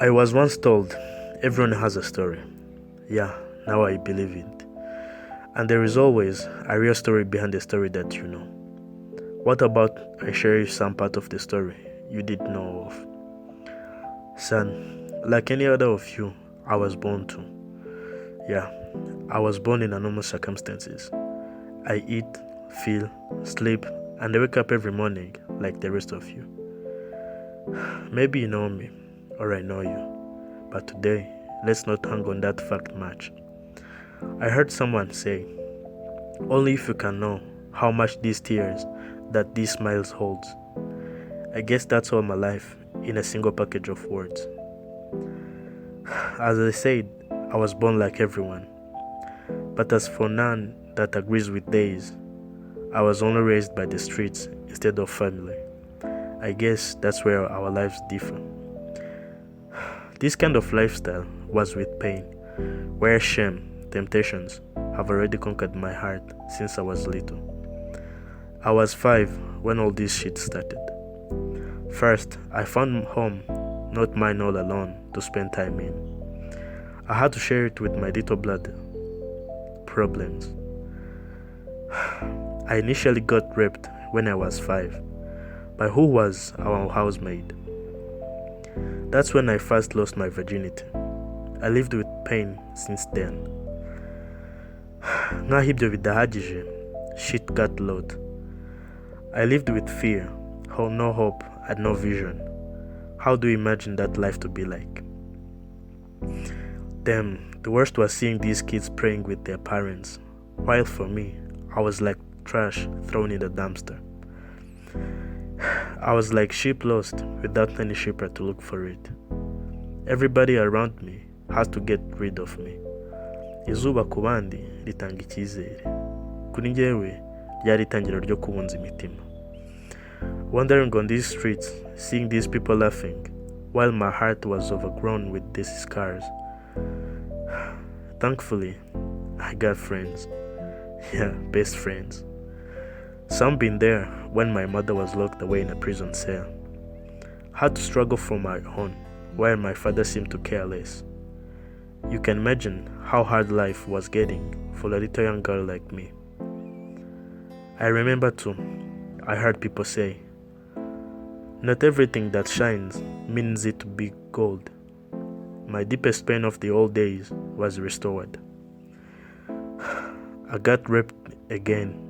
I was once told everyone has a story. Yeah, now I believe it. And there is always a real story behind the story that you know. What about I share you some part of the story you did know of? Son, like any other of you, I was born to. Yeah, I was born in normal circumstances. I eat, feel, sleep, and I wake up every morning like the rest of you. Maybe you know me, or I know you, but today, let's not hang on that fact much. I heard someone say, only if you can know how much these tears that these smiles holds. I guess that's all my life in a single package of words. As I said, I was born like everyone, but as for none that agrees with days, I was only raised by the streets instead of family. I guess that's where our lives differ. This kind of lifestyle was with pain, where shame, temptations have already conquered my heart since I was little. I was 5 when all this shit started. First, I found home, not mine all alone, to spend time in. I had to share it with my little blood problems. I initially got raped when I was 5, by who was our housemaid. That's when I first lost my virginity. I lived with pain since then. Nk'aho ibyo bidahagije, shit got loud. I lived with fear, no hope and no vision. How do you imagine that life to be like? Damn, the worst was seeing these kids praying with their parents, while for me, I was like trash thrown in the dumpster. I was like sheep lost without any shepherd to look for it. Everybody around me has to get rid of me. Izuba ku bandi ritanga icyizere. Kuri njyewe ryari itangiro ryo kubunza imitima. Wandering on these streets, seeing these people laughing, while my heart was overgrown with these scars. Thankfully, I got friends. Yeah, best friends. Some been there when my mother was locked away in a prison cell. Had to struggle for my own, while my father seemed to care less. You can imagine how hard life was getting for a little young girl like me. I remember too, I heard people say, not everything that shines means it to be gold. My deepest pain of the old days was restored. I got raped again,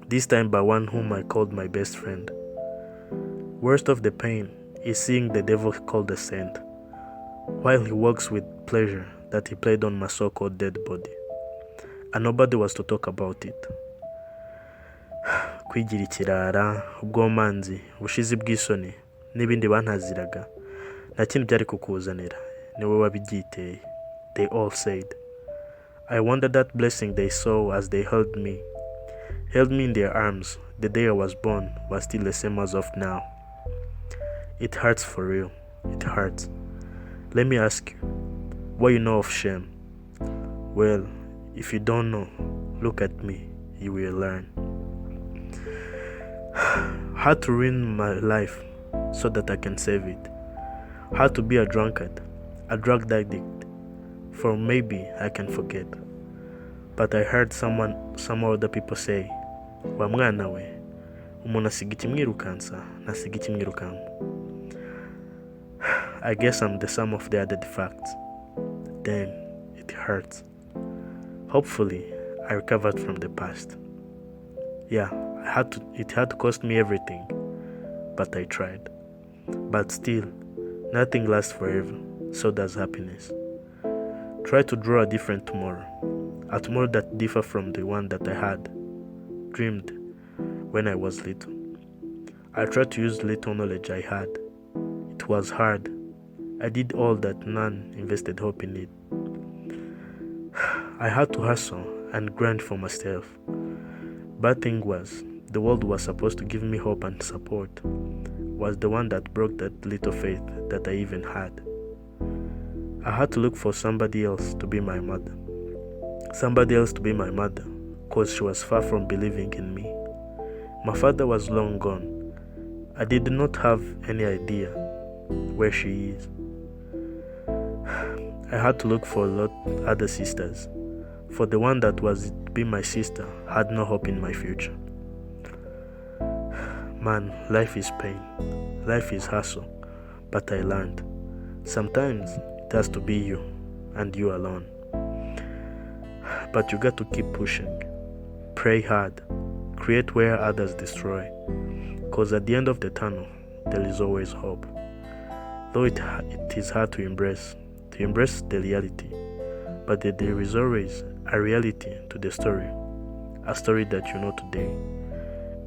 this time by one whom I called my best friend. Worst of the pain is seeing the devil called a saint, while he works with pleasure that he played on my so-called dead body, and nobody was to talk about it. Kwigira ikirara, ubwomanzi, ubushizi bw'isoni, n'ibindi bantaziraga, nta kintu byari kukuzanira, niwe wabibyiteye, they all said. I wondered that blessing they saw as they held me in their arms the day I was born was still the same as of now. It hurts for real, it hurts. Let me ask you, what you know of shame? Well, if you don't know, look at me, you will learn. How to ruin my life so that I can save it. How to be a drunkard, a drug addict, for maybe I can forget. But I heard some other people say, wa mwana we, umuntu asiga ikimwirukansa, ntasiga ikimwirukanka. I guess I'm the sum of the added facts. Damn, it hurts. Hopefully, I recovered from the past. Yeah, it had to cost me everything, but I tried. But still, nothing lasts forever, so does happiness. Try to draw a different tomorrow, a tomorrow that differs from the one that I had dreamed when I was little. I tried to use little knowledge I had. It was hard. I did all that none invested hope in it. I had to hustle and grind for myself. Bad thing was, the world was supposed to give me hope and support, was the one that broke that little faith that I even had. I had to look for somebody else to be my mother. Somebody else to be my mother, cause she was far from believing in me. My father was long gone. I did not have any idea where she is. I had to look for a lot other sisters, for the one that was to be my sister had no hope in my future. Man, life is pain, life is hustle, but I learned. Sometimes it has to be you, and you alone. But you got to keep pushing, pray hard, create where others destroy, cause at the end of the tunnel, there is always hope. Though it is hard to embrace the reality, but there is always a reality to the story, a story that you know today,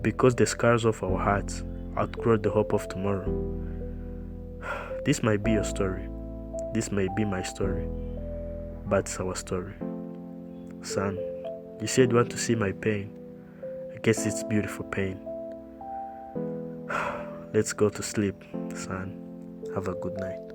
because the scars of our hearts outgrow the hope of tomorrow. This might be your story, this may be my story, but it's our story. Son, you said you want to see my pain. I guess it's beautiful pain. Let's go to sleep, son. Have a good night.